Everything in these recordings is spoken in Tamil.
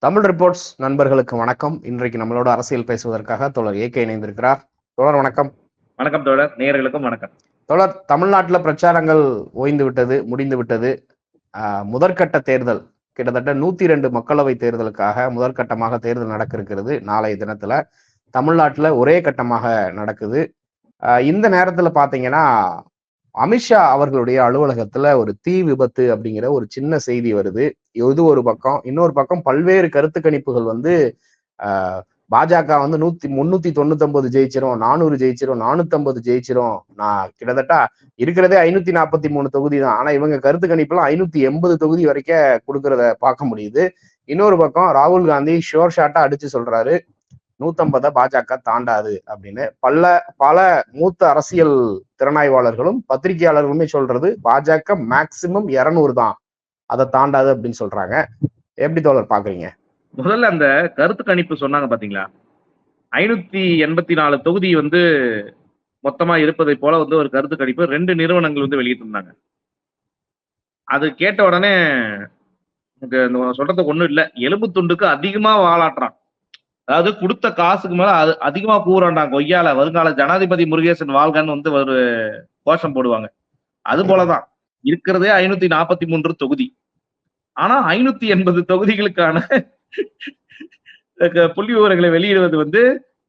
தமிழ் ரிப்போர்ட்ஸ் நண்பர்களுக்கு வணக்கம். இன்றைக்கு நம்மளோட அரசியல் பேசுவதற்காக தோழர் ஏகே இணைந்திருக்கிறார். தோழர் வணக்கம். வணக்கம் தோழர், நேயர்களுக்கும் வணக்கம். தோழர், தமிழ்நாட்டில் பிரச்சாரங்கள் ஓய்ந்து விட்டது, முடிந்து விட்டது. முதற்கட்ட தேர்தல் கிட்டத்தட்ட 102 மக்களவை தேர்தலுக்காக முதற்கட்டமாக தேர்தல் நடக்க இருக்கிறது. நாளைய தினத்துல தமிழ்நாட்டுல ஒரே கட்டமாக நடக்குது. இந்த நேரத்துல பாத்தீங்கன்னா அமித்ஷா அவர்களுடைய அலுவலகத்துல ஒரு தீ விபத்து அப்படிங்கிற ஒரு சின்ன செய்தி வருது. இது ஒரு பக்கம். இன்னொரு பக்கம் பல்வேறு கருத்து கணிப்புகள் வந்து பாஜக வந்து 399 ஜெயிச்சிரும், 400 ஜெயிச்சிரும், 450 ஜெயிச்சிரும். நான் கிட்டத்தட்ட இருக்கிறதே 543 தொகுதி தான். ஆனா இவங்க கருத்து கணிப்புலாம் 580 தொகுதி வரைக்கும் கொடுக்கறத பார்க்க முடியுது. இன்னொரு பக்கம் ராகுல் காந்தி ஷோர் ஷாட்டா அடிச்சு சொல்றாரு 150 பாஜக தாண்டாது அப்படின்னு. பல மூத்த அரசியல் திறனாய்வாளர்களும் பத்திரிகையாளர்களுமே சொல்றது பாஜக மேக்சிமம் 200 தான், அதை தாண்டாது அப்படின்னு சொல்றாங்க. எப்படி தோழர் பாக்குறீங்க? முதல்ல அந்த கருத்து கணிப்பு சொன்னாங்க பாத்தீங்களா, 584 தொகுதி வந்து மொத்தமா இருப்பதை போல வந்து ஒரு கருத்து கணிப்பு 2 நிறுவனங்கள் வந்து வெளியிட்டிருந்தாங்க. அது கேட்ட உடனே சொல்றதுக்கு ஒண்ணும் இல்ல, எலும்பு துண்டுக்கு அதிகமா வாலாட்டுறான். அதாவது கொடுத்த காசுக்கு மேல அதிகமா கூறாண்டாங்க. கொய்யால வருங்கால ஜனாதிபதி முருகேசன் வாழ்கன்னு வந்து ஒரு கோஷம் போடுவாங்க. அது போலதான் இருக்கிறதே 543 தொகுதி. ஆனா 580 தொகுதிகளுக்கான புள்ளி விவரங்களை வெளியிடுவது வந்து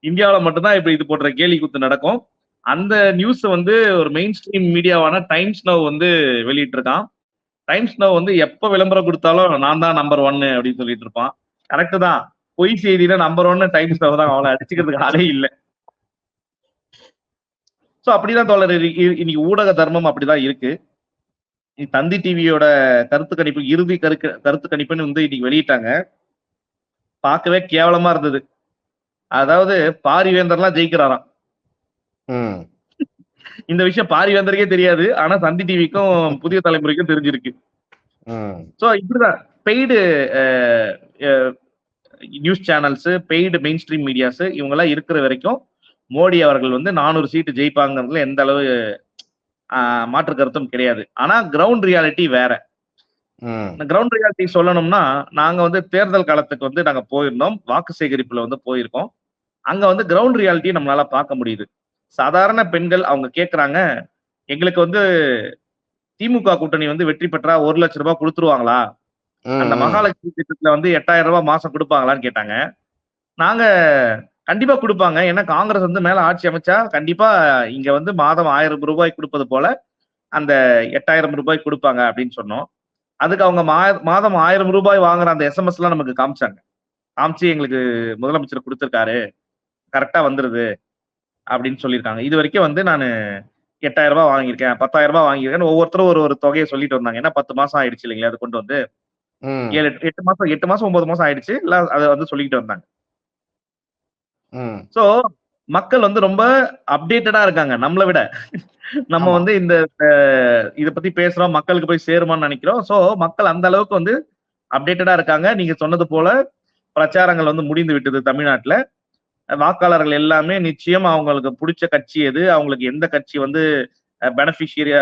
இந்தியாவில மட்டும்தான் இப்ப இது போன்ற கேலி குத்து நடக்கும். அந்த நியூஸ் வந்து ஒரு மெயின் ஸ்ட்ரீம் மீடியாவான டைம்ஸ் நவ் வந்து வெளியிட்டு இருக்கான். டைம்ஸ் நவ் வந்து எப்ப விளம்பரம் கொடுத்தாலும் நான் தான் நம்பர் 1 அப்படின்னு சொல்லிட்டு இருப்பான். கரெக்ட் தான். பொய் செய்தியில நம்பர் 1 டைம்ஸ் நவ் தான். அவளை அடிச்சுக்கிறதுக்கு ஆளே இல்லை. சோ அப்படிதான் தோழர், இன்னைக்கு ஊடக தர்மம் அப்படிதான் இருக்கு. தந்தி டிவியோட கருத்து கணிப்பு, இறுதி கருத்து கணிப்புன்னு வந்து இன்னைக்கு வெளியிட்டாங்க. பார்க்கவே கேவலமா இருந்தது. அதாவது பாரிவேந்தர்லாம் ஜெயிக்கிறாராம். இந்த விஷயம் பாரிவேந்தருக்கே தெரியாது. ஆனா தந்தி டிவிக்கும் புதிய தலைமுறைக்கும் தெரிஞ்சிருக்கு. சோ இப்படிதான் paid news channels, paid main stream medias இவங்க எல்லாம் இருக்கிற வரைக்கும் மோடி அவர்கள் வந்து 400 சீட்டு ஜெயிப்பாங்கிறதுல எந்த அளவு மாற்று கருத்தும் கிடையாது. ஆனா கிரவுண்ட் ரியாலிட்டி வேற. கிரவுண்ட் ரியாலிட்டி சொல்லணும்னா, நாங்க வந்து தேர்தல் காலத்துக்கு வந்து நாங்க போயிருந்தோம், வாக்கு சேகரிப்புல வந்து போயிருக்கோம். அங்க வந்து கிரவுண்ட் ரியாலிட்டி நம்மளால பார்க்க முடியுது. சாதாரண பெண்கள் அவங்க கேக்குறாங்க, எங்களுக்கு வந்து திமுக கூட்டணி வந்து வெற்றி பெற்றா 1 லட்சம் ரூபாய் கொடுத்துருவாங்களா, அந்த மகாலட்சுமி திட்டத்துல வந்து 8000 ரூபாய் மாசம் கொடுப்பாங்களான்னு கேட்டாங்க. நாங்க கண்டிப்பா கொடுப்பாங்க, ஏன்னா காங்கிரஸ் வந்து மேல ஆட்சி அமைச்சா கண்டிப்பா இங்க வந்து மாதம் 1000 ரூபாய் கொடுப்பது போல அந்த 8000 ரூபாய் கொடுப்பாங்க அப்படின்னு சொன்னோம். அதுக்கு அவங்க மாதம் 1000 ரூபாய் வாங்குற அந்த SMS எல்லாம் நமக்கு காமிச்சாங்க. காமிச்சு எங்களுக்கு முதலமைச்சர் கொடுத்திருக்காரு, கரெக்டா வந்துருது அப்படின்னு சொல்லியிருக்காங்க. இது வரைக்கும் வந்து நான் 8000 ரூபாய் வாங்கியிருக்கேன், 10,000 ரூபாய் வாங்கியிருக்கேன், ஒவ்வொருத்தரும் ஒரு தொகையை சொல்லிட்டு வந்தாங்க. ஏன்னா 10 மாசம் ஆயிடுச்சு இல்லைங்களா, அது கொண்டு வந்து 8 மாசம் 9 மாசம் ஆயிடுச்சு, இல்ல அதை வந்து சொல்லிட்டு வந்தாங்க. சோ மக்கள் வந்து ரொம்ப அப்டேட்டடா இருக்காங்க நம்மளை விட. நம்ம வந்து இந்த இத பத்தி பேசுறோம், மக்களுக்கு போய் சேருமான்னு நினைக்கிறோம். சோ மக்கள் அந்த அளவுக்கு வந்து அப்டேட்டடா இருக்காங்க. நீங்க சொன்னது போல பிரச்சாரங்கள் வந்து முடிந்து விட்டது தமிழ்நாட்டுல. வாக்காளர்கள் எல்லாமே நிச்சயம் அவங்களுக்கு பிடிச்ச கட்சி எது, அவங்களுக்கு எந்த கட்சி வந்து பெனிஃபிஷியரி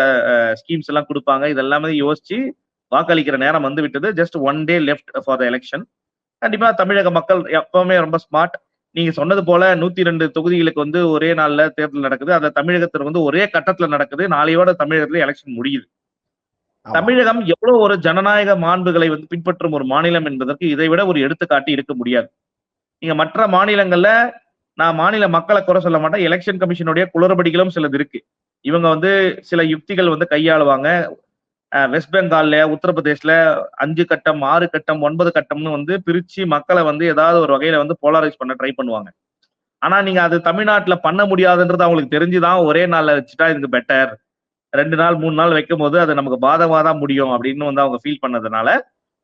ஸ்கீம்ஸ் எல்லாம் கொடுப்பாங்க, இதெல்லாமே யோசிச்சு வாக்களிக்கிற நேரம் வந்து விட்டது. Just 1 day left for the election. கண்டிப்பா தமிழக மக்கள் எப்பவுமே ரொம்ப ஸ்மார்ட். நீங்க சொன்னது போல 102 தொகுதிகளுக்கு வந்து ஒரே நாள்ல தேர்தல் நடக்குது. அந்த தமிழகத்துல வந்து ஒரே கட்டத்துல நடக்குது. நாளையோட தமிழகத்துல எலெக்ஷன் முடியுது. தமிழகம் எவ்வளவு ஒரு ஜனநாயக மாண்புகளை வந்து பின்பற்றும் ஒரு மாநிலம் என்பதற்கு இதை விட ஒரு எடுத்துக்காட்டு இருக்க முடியாது. நீங்க மற்ற மாநிலங்கள்ல, நான் மாநில மக்களை குறை சொல்ல மாட்டேன், எலெக்ஷன் கமிஷனுடைய குளறுபடிகளும் சிலது இருக்கு. இவங்க வந்து சில யுக்திகள் வந்து கையாளுவாங்க. வெஸ்ட் பெங்கால்ல, உத்தரப்பிரதேஷ்ல 5 கட்டம், 6 கட்டம், 9 கட்டம்னு வந்து பிரிச்சு மக்களை வந்து ஏதாவது ஒரு வகையில வந்து போலரைஸ் பண்ண ட்ரை பண்ணுவாங்க. ஆனா நீங்க அது தமிழ்நாட்டுல பண்ண முடியாதுன்றது அவங்களுக்கு தெரிஞ்சுதான் ஒரே நாள்ல வச்சுட்டா இதுக்கு பெட்டர், 2 நாள் 3 நாள் வைக்கும் போது அது நமக்கு பாதகமா தான் முடியும் அப்படின்னு வந்து அவங்க ஃபீல் பண்ணதுனால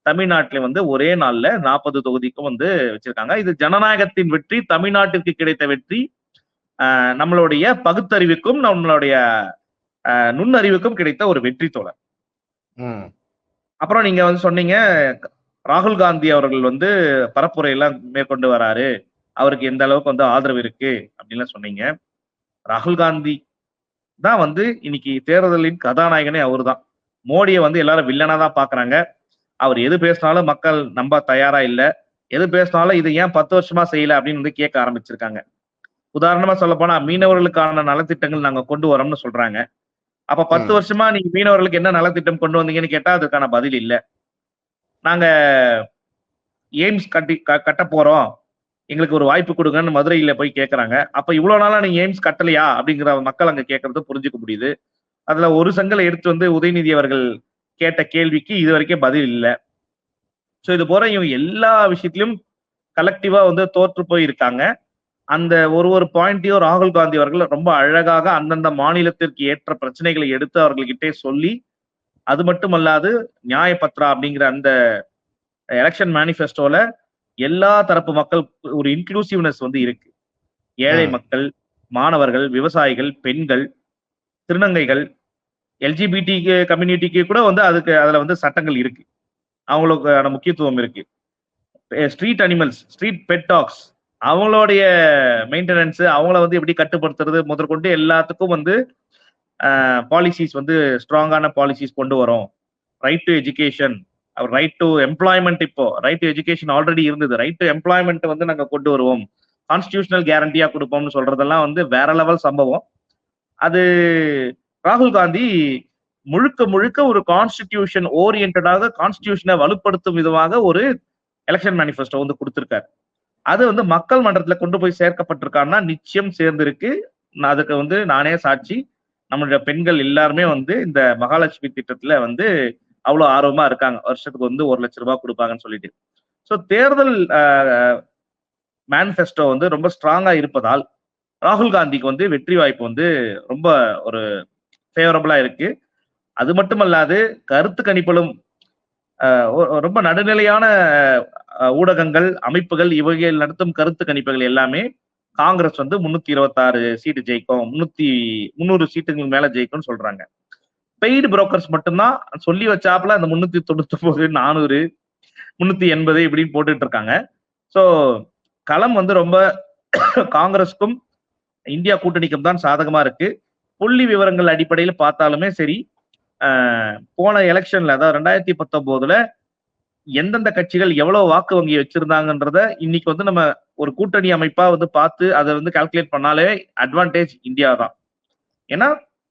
தமிழ்நாட்டுல வந்து ஒரே நாள்ல 40 தொகுதிக்கும் வந்து வச்சிருக்காங்க. இது ஜனநாயகத்தின் வெற்றி, தமிழ்நாட்டிற்கு கிடைத்த வெற்றி, நம்மளுடைய பகுத்தறிவுக்கும் நம்மளுடைய நுண்ணறிவுக்கும் கிடைத்த ஒரு வெற்றி தோழர். அப்புறம் நீங்க வந்து சொன்னீங்க, ராகுல் காந்தி அவர்கள் வந்து பரப்புரை எல்லாம் மேற்கொண்டு வராரு, அவருக்கு எந்த அளவுக்கு வந்து ஆதரவு இருக்கு அப்படின்னு சொன்னீங்க. ராகுல் காந்தி தான் வந்து இன்னைக்கு தேர்தலின் கதாநாயகனே அவரு தான். மோடியை வந்து எல்லாரும் வில்லனா தான் பாக்குறாங்க. அவர் எது பேசினாலும் மக்கள் நம்ப தயாரா இல்ல. எது பேசினாலும் இது ஏன் 10 வருஷமா செய்யல அப்படின்னு வந்து கேட்க ஆரம்பிச்சிருக்காங்க. உதாரணமா சொல்ல போனா மீனவர்களுக்கான நலத்திட்டங்கள் நாங்க கொண்டு வரோம்னு சொல்றாங்க. அப்ப 10 வருஷமா நீங்க மீனவர்களுக்கு என்ன நலத்திட்டம் கொண்டு வந்தீங்கன்னு கேட்டா அதுக்கான பதில் இல்ல. நாங்க எய்ம்ஸ் கட்ட போறோம். எங்களுக்கு ஒரு வாய்ப்பு கொடுங்கன்னு மதுரையில போய் கேட்கறாங்க. அப்ப இவ்வளவு நாளா நீங்க எய்ம்ஸ் கட்டலையா அப்படிங்கிற மக்கள் அங்க கேட்கறது புரிஞ்சுக்க முடியுது. அதுல ஒரு செங்கலை எடுத்து வந்து உதயநிதி அவர்கள் கேட்ட கேள்விக்கு இது வரைக்கும் பதில் இல்ல. சோ இது போற இவங்க எல்லா விஷயத்திலும் கலெக்டிவா வந்து தோற்று போய் இருக்காங்க. அந்த ஒரு பாயிண்டையும் ராகுல் காந்தி அவர்கள் ரொம்ப அழகாக அந்தந்த மாநிலத்திற்கு ஏற்ற பிரச்சனைகளை எடுத்து அவர்கள்கிட்டே சொல்லி, அது மட்டுமல்லாது நியாய பத்ரா அப்படிங்கிற அந்த எலெக்ஷன் மேனிஃபெஸ்டோல எல்லா தரப்பு மக்கள் ஒரு இன்க்ளூசிவ்னஸ் வந்து இருக்கு. ஏழை மக்கள், மாணவர்கள், விவசாயிகள், பெண்கள், திருநங்கைகள், எல்ஜிபிடி கம்யூனிட்டிக்கு கூட வந்து அதுல வந்து சட்டங்கள் இருக்கு. அவங்களுக்கான முக்கியத்துவம் இருக்கு. Street animals, street pet dogs அவங்களுடைய மெயின்டெனன்ஸ், அவங்கள வந்து எப்படி கட்டுப்படுத்துறது முதற்கொண்டு எல்லாத்துக்கும் வந்து பாலிசிஸ் வந்து ஸ்ட்ராங்கான பாலிசிஸ் கொண்டு வரோம். Right to education, right to employment, இப்போ ரைட் டு எஜுகேஷன் ஆல்ரெடி இருந்தது. ரைட் டு எம்ப்ளாய்மெண்ட் வந்து நாங்க கொண்டு வருவோம், கான்ஸ்டிடியூஷனல் கேரண்டியா கொடுப்போம்னு சொல்றதெல்லாம் வந்து வேற லெவல் சம்பவம். அது ராகுல் காந்தி முழுக்க முழுக்க ஒரு கான்ஸ்டிடியூஷன் ஓரியன்டாக கான்ஸ்டிடியூஷனை வலுப்படுத்தும் விதமாக ஒரு எலெக்ஷன் மேனிஃபெஸ்டோ வந்து கொடுத்திருக்காரு. அது வந்து மக்கள் மன்றத்துல கொண்டு போய் சேர்க்கப்பட்டிருக்கான்னா நிச்சயம் சேர்ந்திருக்கு. அதுக்கு வந்து நானே சாட்சி. நம்மளுடைய பெண்கள் எல்லாருமே வந்து இந்த மகாலட்சுமி திட்டத்துல வந்து அவ்வளவு ஆர்வமா இருக்காங்க. வருஷத்துக்கு வந்து 1 லட்சம் ரூபாய் கொடுப்பாங்கன்னு சொல்லிட்டு. சோ தேர்தல் மேனிஃபெஸ்டோ வந்து ரொம்ப ஸ்ட்ராங்கா இருப்பதால் ராகுல் காந்திக்கு வந்து வெற்றி வாய்ப்பு வந்து ரொம்ப ஒரு ஃபேவரபிளா இருக்கு. அது மட்டுமல்லாது கருத்து கணிப்பிலும் ரொம்ப நடுநிலையான ஊடகங்கள், அமைப்புகள் இவைகள் நடத்தும் கருத்து கணிப்புகள் எல்லாமே காங்கிரஸ் வந்து 326 சீட்டு ஜெயிக்கும், 300 சீட்டுகள் மேல ஜெயிக்கும்னு சொல்றாங்க. பெய்டு புரோக்கர்ஸ் மட்டும்தான் சொல்லி வச்சாப்புல அந்த 399, 400, 380 இப்படின்னு போட்டுட்டு இருக்காங்க. சோ களம் வந்து ரொம்ப காங்கிரஸ்க்கும் இந்தியா கூட்டணிக்கும் தான் சாதகமா இருக்கு. புள்ளி விவரங்கள் அடிப்படையில் பார்த்தாலுமே சரி, போன எலெக்ஷன்ல அதாவது 2019ல எந்தெந்த கட்சிகள் எவ்வளவு வாக்கு வங்கி வச்சிருந்தாங்கன்றத இன்னைக்கு வந்து நம்ம ஒரு கூட்டணி அமைப்பா வந்து பார்த்து அதை வந்து கால்குலேட் பண்ணாலே அட்வான்டேஜ் இந்தியா தான். ஏன்னா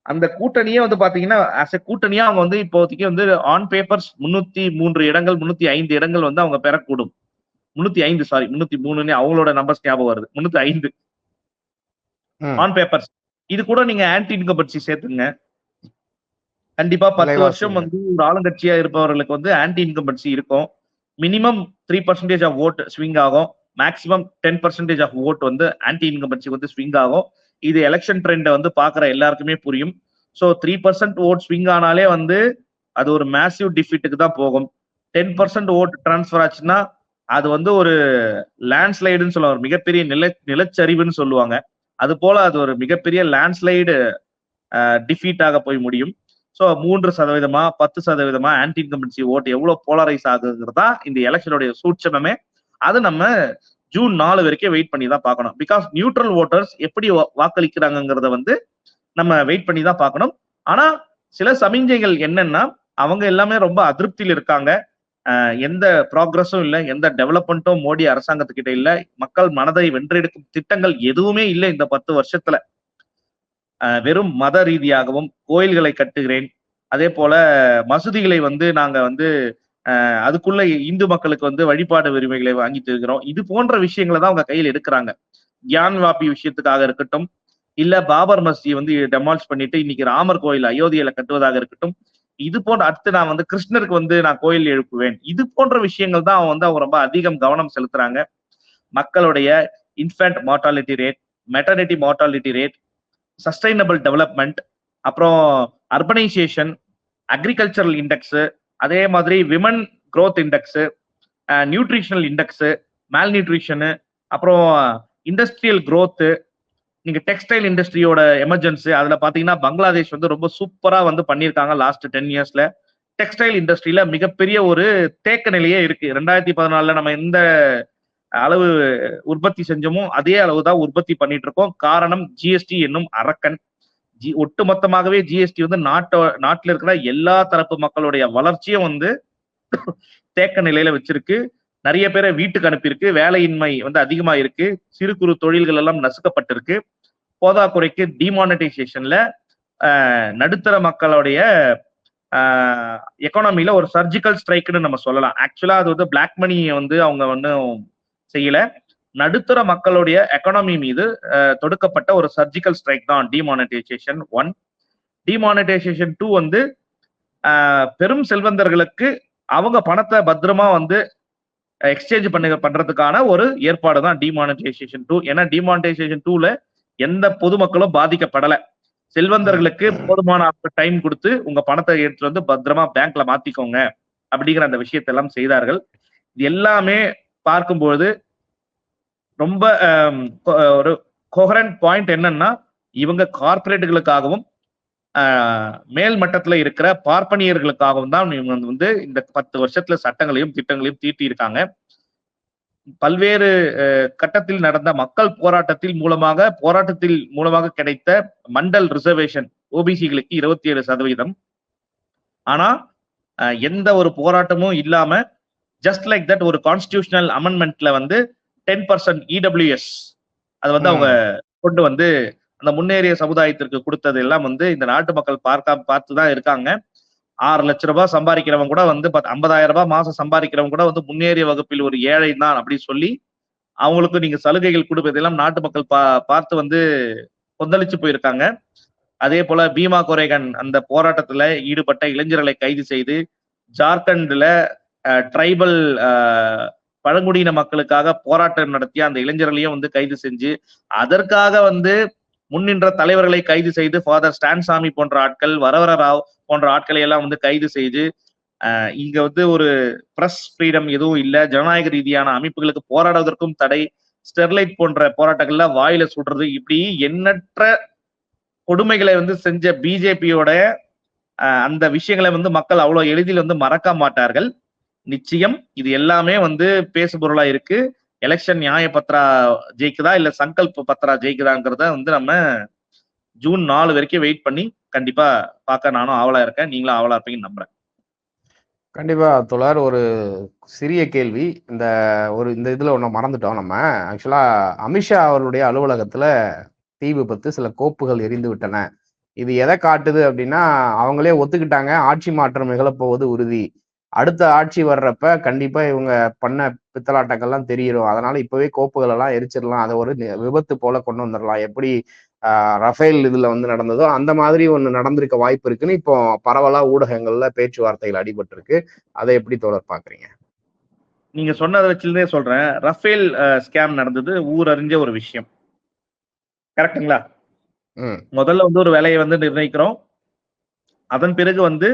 அந்த கூட்டணியே வந்து பாத்தீங்கன்னா ஆஸ் எ கூட்டணியா அவங்க வந்து இப்போதைக்கு வந்து ஆன் பேப்பர்ஸ் 303 இடங்கள், 305 இடங்கள் வந்து அவங்க பெறக்கூடும். 305 சாரி 303 அவங்களோட நம்பர்ஸ் ஞாபகம் வருது. 305 ஆன் பேப்பர்ஸ். இது கூட நீங்க ஆன்டி இன்கம்பன்சி சேர்த்துங்க. கண்டிப்பா 10 வருஷம் வந்து ஒரு ஆளுங்கட்சியா இருப்பவர்களுக்கு வந்து ஆன்டி இன்கம்பன்சி இருக்கும். மினிமம் 3% ஆஃப் ஓட் ஸ்விங் ஆகும். மேக்சிமம் 10% ஆஃப் ஓட் வந்து ஆன்டி இன்கம்பன்சி வந்து ஸ்விங் ஆகும். இது எலெக்ஷன் ட்ரெண்டை வந்து பாக்குற எல்லாருக்குமே புரியும். ஸோ 3% ஓட் ஸ்விங் ஆனாலே வந்து அது ஒரு மேசிவ் டிஃபிட்டுக்கு தான் போகும். 10% ஓட் டிரான்ஸ்பர் ஆச்சுன்னா அது வந்து ஒரு லேண்ட்ஸ்லைடுன்னு சொல்லுவாங்க, மிகப்பெரிய நிலச்சரிவுன்னு சொல்லுவாங்க. அது போல அது ஒரு மிகப்பெரிய லேண்ட்ஸ்லைடு டிஃபீட்டாக போய் முடியும். ஸோ 3%, 10% ஆன்டி இன்கம்பன்சி ஓட் எவ்வளவு போலரைஸ் ஆகுங்கிறதா இந்த எலெக்ஷனுடைய சூட்சமே. அது நம்ம ஜூன் 4 வரைக்கும் வெயிட் பண்ணி தான் பார்க்கணும். பிகாஸ் நியூட்ரல் ஓட்டர்ஸ் எப்படி வாக்களிக்கிறாங்கிறத வந்து நம்ம வெயிட் பண்ணி தான் பார்க்கணும். ஆனா சில சமிஞ்சைகள் என்னன்னா அவங்க எல்லாமே ரொம்ப அதிருப்தியில் இருக்காங்க. எந்த ப்ராக்ரஸும் இல்லை, எந்த டெவலப்மெண்ட்டும் மோடி அரசாங்கத்துக்கிட்ட இல்லை, மக்கள் மனதை வென்றெடுக்கும் திட்டங்கள் எதுவுமே இல்லை இந்த 10 வருஷத்துல. வெறும் மத ரீதியாகவும் கோயில்களை கட்டுகிறேன், அதே போல மசூதிகளை வந்து நாங்க வந்து அதுக்குள்ள இந்து மக்களுக்கு வந்து வழிபாடு உரிமைகளை வாங்கிட்டு இருக்கிறோம். இது போன்ற விஷயங்களை தான் அவங்க கையில் எடுக்கிறாங்க. கியான் வாபி விஷயத்துக்காக இருக்கட்டும், இல்ல பாபர் மஸ்ஜி வந்து டெமாலிஷ் பண்ணிட்டு இன்னைக்கு ராமர் கோயில் அயோத்தியில கட்டுவதாக இருக்கட்டும், இது போன்ற அடுத்து நான் வந்து கிருஷ்ணருக்கு வந்து நான் கோயில் எழுப்புவேன், இது போன்ற விஷயங்கள் தான் அவங்க ரொம்ப அதிகம் கவனம் செலுத்துறாங்க. மக்களுடைய infant mortality rate, maternity mortality rate, sustainable development, அப்புறம் அர்பனைசேஷன், அக்ரிகல்ச்சரல் இண்டெக்ஸ், அதே மாதிரி women growth index, nutritional index, மேல் நியூட்ரிஷனு, அப்புறம் இண்டஸ்ட்ரியல் க்ரோத்து, நீங்க டெக்ஸ்டைல் இண்டஸ்ட்ரியோட எமர்ஜென்சி அதுல பாத்தீங்கன்னா பங்களாதேஷ் வந்து ரொம்ப சூப்பரா வந்து பண்ணியிருக்காங்க லாஸ்ட் 10 இயர்ஸ்ல. டெக்ஸ்டைல் இண்டஸ்ட்ரியில மிகப்பெரிய ஒரு தேக்க நிலையே இருக்கு. 2014 நம்ம எந்த அளவு உற்பத்தி செஞ்சோமோ அதே அளவு தான் உற்பத்தி பண்ணிட்டு இருக்கோம். காரணம் ஜிஎஸ்டி என்னும் அரக்கன். ஒட்டுமொத்தமாகவே ஜிஎஸ்டி வந்து நாட்டுல இருக்கிற எல்லா தரப்பு மக்களுடைய வளர்ச்சியும் வந்து தேக்க நிலையில வச்சிருக்கு. நிறைய பேரை வீட்டுக்கு அனுப்பியிருக்கு. வேலையின்மை வந்து அதிகமா இருக்கு. சிறு குறு தொழில்கள் எல்லாம் நசுக்கப்பட்டிருக்கு. போதாக்குறைக்கு டிமானிட்டைசேஷன்ல நடுத்தர மக்களுடைய எக்கானமில ஒரு சர்ஜிக்கல் ஸ்ட்ரைக்னு நம்ம சொல்லலாம். ஆக்சுவலா அது வந்து பிளாக் மணியை வந்து அவங்க ஒன்றும் செய்யல. நடுத்தர மக்களுடைய எக்கானமி மீது தொடுக்கப்பட்ட ஒரு சர்ஜிக்கல் ஸ்ட்ரைக் தான் டிமானிட்டைசேஷன் 1. டிமானிட்டைசேஷன் 2 வந்து பெரும் செல்வந்தர்களுக்கு அவங்க பணத்தை பத்திரமா வந்து எக்ஸ்சேஞ்ச் பண்றதுக்கான ஒரு ஏற்பாடு தான் டிமானிட்டைசேஷன் 2. ஏன்னா டிமானிட்டைசேஷன் 2ல எந்த பொதுமக்களும் பாதிக்கப்படல. செல்வந்தர்களுக்கு போதுமான டைம் கொடுத்து உங்க பணத்தை எடுத்துட்டு வந்து பத்திரமா பேங்க்ல மாத்திக்கோங்க அப்படிங்கிற அந்த விஷயத்தை எல்லாம் செய்தார்கள். இது எல்லாமே பார்க்கும்போது ரொம்ப ஒரு கோஹரண்ட் பாயிண்ட் என்னன்னா, இவங்க கார்பரேட்டுகளுக்காகவும் மேல் மட்டத்துல இருக்கிற பார்ப்பனியர்களுக்காகவும் தான் இவங்க வந்து இந்த 10 வருஷத்துல சட்டங்களையும் திட்டங்களையும் தீட்டி இருக்காங்க. பல்வேறு கட்டத்தில் நடந்த மக்கள் போராட்டத்தில் மூலமாக கிடைத்த மண்டல் ரிசர்வேஷன் ஓபிசிகளுக்கு 27%. ஆனா எந்த ஒரு போராட்டமும் இல்லாம ஜஸ்ட் லைக் தட் ஒரு கான்ஸ்டிடியூஷனல் அமெண்ட்மெண்ட்ல வந்து 10% இடபிள்யூஎஸ் அது வந்து அவங்க கொண்டு வந்து அந்த முன்னேறிய சமுதாயத்திற்கு கொடுத்தது எல்லாம் வந்து இந்த நாட்டு மக்கள் பார்த்துதான் இருக்காங்க. 6 லட்சம் ரூபாய் சம்பாதிக்கிறவங்க கூட வந்து 50,000 ரூபாய் மாசம் சம்பாதிக்கிறவங்க கூட வந்து முன்னேறிய வகுப்பில் ஒரு ஏழை தான் அப்படி சொல்லி அவங்களுக்கு நீங்க சலுகைகள் கொடுப்பதெல்லாம் நாட்டு மக்கள் பார்த்து வந்து கொந்தளிச்சு போயிருக்காங்க. அதே போல பீமா கோரேகன் அந்த போராட்டத்துல ஈடுபட்ட இளைஞர்களை கைது செய்து ஜார்க்கண்ட்ல ட்ரைபல் பழங்குடியின மக்களுக்காக போராட்டம் நடத்திய அந்த இளைஞர்களையும் வந்து கைது செஞ்சு அதற்காக வந்து முன்னின்ற தலைவர்களை கைது செய்து ஃபாதர் ஸ்டான்சாமி போன்ற ஆட்கள், வரவர ராவ் போன்ற ஆட்களை எல்லாம் வந்து கைது செய்து இங்க வந்து ஒரு பிரஸ் ஃப்ரீடம் எதுவும் இல்லை, ஜனநாயக ரீதியான அமைப்புகளுக்கு போராடுவதற்கும் தடை, ஸ்டெர்லைட் போன்ற போராட்டங்கள்ல வாயில சுடுறது, இப்படி எண்ணற்ற கொடுமைகளை வந்து செஞ்ச பிஜேபியோட அந்த விஷயங்களை வந்து மக்கள் அவ்வளவு எளிதில் வந்து மறக்க மாட்டார்கள். நிச்சயம் இது எல்லாமே வந்து பேசு பொருளா இருக்கு. எலெக்ஷன் நியாய பத்ரா ஜெயிக்குதா இல்ல சங்கல்ப பத்ரா ஜெயிக்குதாங்கிறத வந்து நம்ம ஜூன் 4 வரைக்கும் வெயிட் பண்ணி கண்டிப்பா பார்க்க நானும் ஆவலா இருக்கேன். நீங்களும் ஆவலா இருப்பீங்கன்னு நம்புறேன். கண்டிப்பா தோழர். ஒரு சிறிய கேள்வி. இந்த இதுல ஒண்ணு மறந்துட்டோம் நம்ம. ஆக்சுவலா அமித்ஷா அவருடைய அலுவலகத்துல தீ விபத்து, சில கோப்புகள் எரிந்து விட்டன. இது எதை காட்டுது அப்படின்னா, அவங்களே ஒத்துக்கிட்டாங்க ஆட்சி மாற்றம் நிகழப்போவது உறுதி, அடுத்த ஆட்சி வர்றப்ப கண்டிப்பா இவங்க பண்ண பித்தலாட்டங்கள்லாம் தெரியும், அதனால இப்பவே கோப்புகள் எல்லாம் எரிச்சிடலாம், அதை ஒரு விபத்து போல கொண்டு வந்துடலாம். எப்படி ரஃபேல் இதுல வந்து நடந்ததோ அந்த மாதிரி ஒண்ணு நடந்திருக்க வாய்ப்பு இருக்குன்னு இப்போ பரவலா ஊடகங்கள்ல பேச்சுவார்த்தைகள் அடிபட்டு இருக்கு. அதை எப்படி தோழர் பாக்குறீங்க? நீங்க சொன்னதை வச்சிருந்தே சொல்றேன். ரஃபேல் ஸ்கேம் நடந்தது ஊரறிஞ்ச ஒரு விஷயம், கரெக்டுங்களா? முதல்ல வந்து ஒரு விலையை வந்து நிர்ணயிக்கிறோம். அதன் பிறகு வந்து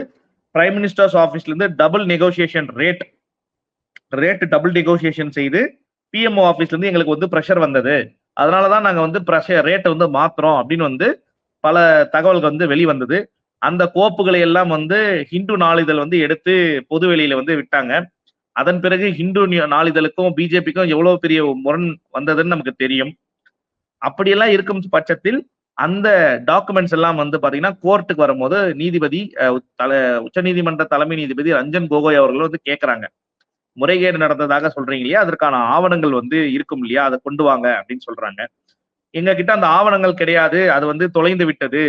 பிரைம் மினிஸ்டர்ஸ் ஆபீஸ்ல இருந்து டபுள் நெகோசியேஷன் செய்து பிஎம்ஓ ஆபீஸ்ல இருந்து எங்களுக்கு வந்து பிரஷர் வந்தது, அதனாலதான் நாங்க வந்து பிரஷர் ரேட்டை வந்து மாத்துறோம் அப்படின்னு வந்து பல தகவல்கள் வந்து வெளிவந்தது. அந்த கோப்புகளை எல்லாம் வந்து ஹிந்து நாளிதழ் வந்து எடுத்து பொது வெளியில வந்து விட்டாங்க. அதன் பிறகு ஹிந்து நாளிதழுக்கும் பிஜேபிக்கும் எவ்வளவு பெரிய முரண் வந்ததுன்னு நமக்கு தெரியும். அப்படியெல்லாம் இருக்கும் பட்சத்தில் அந்த டாக்குமெண்ட்ஸ் எல்லாம் வந்து பாத்தீங்கன்னா கோர்ட்டுக்கு வரும்போது நீதிபதி உச்ச நீதிமன்ற தலைமை நீதிபதி ரஞ்சன் கோகோய் அவர்கள் வந்து கேட்கிறாங்க, முறைகேடு நடந்ததாக சொல்றீங்க இல்லையா, அதற்கான ஆவணங்கள் வந்து இருக்கும் இல்லையா, அதை கொண்டு வாங்க அப்படின்னு சொல்றாங்க. எங்க கிட்ட அந்த ஆவணங்கள் கிடையாது, அது வந்து தொலைந்து விட்டது,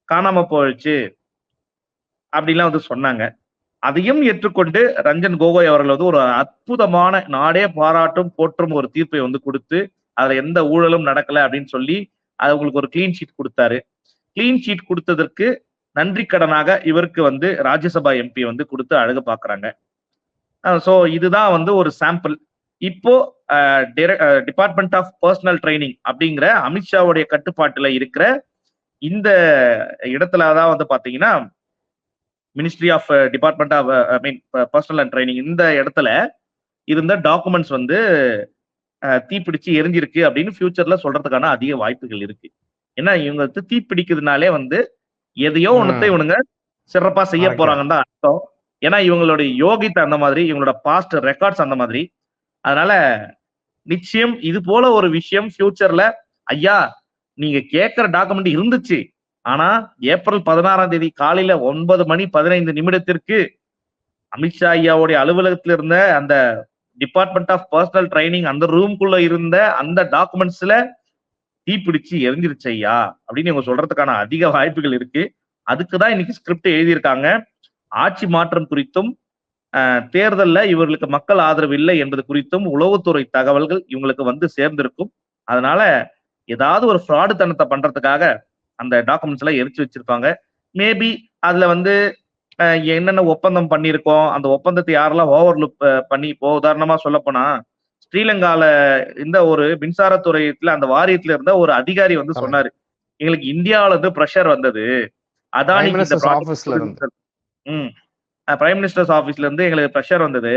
காணாம போயிடுச்சு அப்படிலாம் வந்து சொன்னாங்க. அதையும் ஏற்றுக்கொண்டு ரஞ்சன் கோகோய் அவர்கள் வந்து ஒரு அற்புதமான நாடே பாராட்டும் போற்றும் ஒரு தீர்ப்பை வந்து கொடுத்து அதுல எந்த ஊழலும் நடக்கல அப்படின்னு சொல்லி அது உங்களுக்கு ஒரு கிளீன் ஷீட் கொடுத்தாரு. கிளீன் ஷீட் கொடுத்ததற்கு நன்றி கடனாக இவருக்கு வந்து ராஜ்யசபா எம்பி வந்து கொடுத்து அழகு பாக்குறாங்க. சோ இதுதான் வந்து ஒரு சாம்பிள். இப்போ டிபார்ட்மெண்ட் ஆஃப் பர்சனல் ட்ரைனிங் அப்படிங்கிற அமித்ஷாவுடைய கட்டுப்பாட்டுல இருக்கிற இந்த இடத்துல தான் வந்து பாத்தீங்கன்னா ministry of department of personnel and training, இந்த இடத்துல இருந்த டாக்குமெண்ட்ஸ் வந்து தீப்பிடிச்சு எரிஞ்சிருக்கு அப்படின்னு ஃபியூச்சர்ல சொல்றதுக்கான அதிக வாய்ப்புகள் இருக்கு. ஏன்னா இவங்க தீப்பிடிக்கிறதுனாலே வந்து எதையோ ஒன்னத்தை இவனுங்க சிறப்பா செய்ய போறாங்கன்னு தான் அர்த்தம். ஏன்னா இவங்களுடைய யோகித்தை அந்த மாதிரி, இவங்களோட பாஸ்ட் ரெக்கார்ட்ஸ் அந்த மாதிரி. அதனால நிச்சயம் இது போல ஒரு விஷயம் ஃபியூச்சர்ல, ஐயா நீங்க கேட்கிற டாக்குமெண்ட் இருந்துச்சு, ஆனா ஏப்ரல் 16ஆம் தேதி காலையில 9:15 அமித்ஷா ஐயாவுடைய அலுவலகத்துல இருந்த அந்த டிபார்ட்மெண்ட் ஆஃப் பர்சனல் ட்ரைனிங் அந்த ரூம்குள்ள இருந்த அந்த டாக்குமெண்ட்ஸ்ல தீப்பிடிச்சு எரிஞ்சிருச்சு ஐயா அப்படின்னு இவங்க சொல்றதுக்கான அதிக வாய்ப்புகள் இருக்கு. அதுக்குதான் இன்னைக்கு ஸ்கிரிப்ட் எழுதியிருக்காங்க. ஆட்சி மாற்றம் குறித்தும் தேர்தல்ல இவர்களுக்கு மக்கள் ஆதரவு இல்லை என்பது குறித்தும் உளவுத்துறை தகவல்கள் இவங்களுக்கு வந்து சேர்ந்திருக்கும். அதனால ஏதாவது ஒரு ஃப்ராடு தனத்தை பண்றதுக்காக அந்த டாக்குமெண்ட்ஸ் எல்லாம் எரிச்சு வச்சிருப்பாங்க. மேபி அதுல வந்து என்னென்ன ஒப்பந்தம் பண்ணியிருக்கோம், அந்த ஒப்பந்தத்தை யாரெல்லாம் ஓவர்லுக் பண்ணி, இப்போ உதாரணமா சொல்ல போனா ஸ்ரீலங்கால இந்த ஒரு மின்சாரத்துறையத்துல அந்த வாரியத்துல இருந்த ஒரு அதிகாரி வந்து சொன்னாரு, எங்களுக்கு இந்தியாவில இருந்து பிரஷர் வந்தது, அதானிக்கு இந்த ப்ராஜெக்ட் பிரைம் மினிஸ்டர்ஸ் ஆபீஸ்ல இருந்து எங்களுக்கு ப்ரெஷர் வந்தது,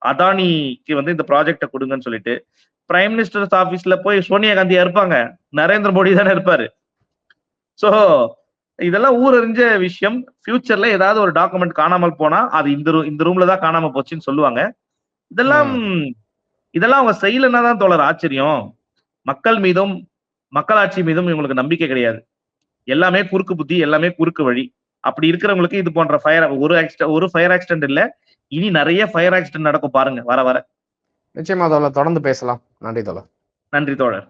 அதானிக்கு வந்து இந்த ப்ராஜெக்ட கொடுங்கன்னு சொல்லிட்டு. பிரைம் மினிஸ்டர்ஸ் ஆபீஸ்ல போய் சோனியா காந்தியா இருப்பாங்க, நரேந்திர மோடி தானே இருப்பாரு. சோ இதெல்லாம் ஊரறிஞ்ச விஷயம். ஃபியூச்சர்ல ஏதாவது ஒரு டாக்குமெண்ட் காணாமல் போனா அது இந்த ரூம்ல தான் காணாம போச்சுன்னு சொல்லுவாங்க. இதெல்லாம் அவங்க செய்யலன்னா தான் தோழர் ஆச்சரியம். மக்கள் மீதும் மக்களாட்சி மீதும் இவங்களுக்கு நம்பிக்கை கிடையாது. எல்லாமே குறுக்கு புத்தி, எல்லாமே குறுக்கு வழி. அப்படி இருக்கிறவங்களுக்கு இது போன்ற ஒரு ஃபயர் ஆக்சிடென்ட் இல்ல, இனி நிறைய ஃபயர் ஆக்சிடென்ட் நடக்கும் பாருங்க வர வர. நிச்சயமா தோழர், தொடர்ந்து பேசலாம். நன்றி தோழர். நன்றி தோழர்.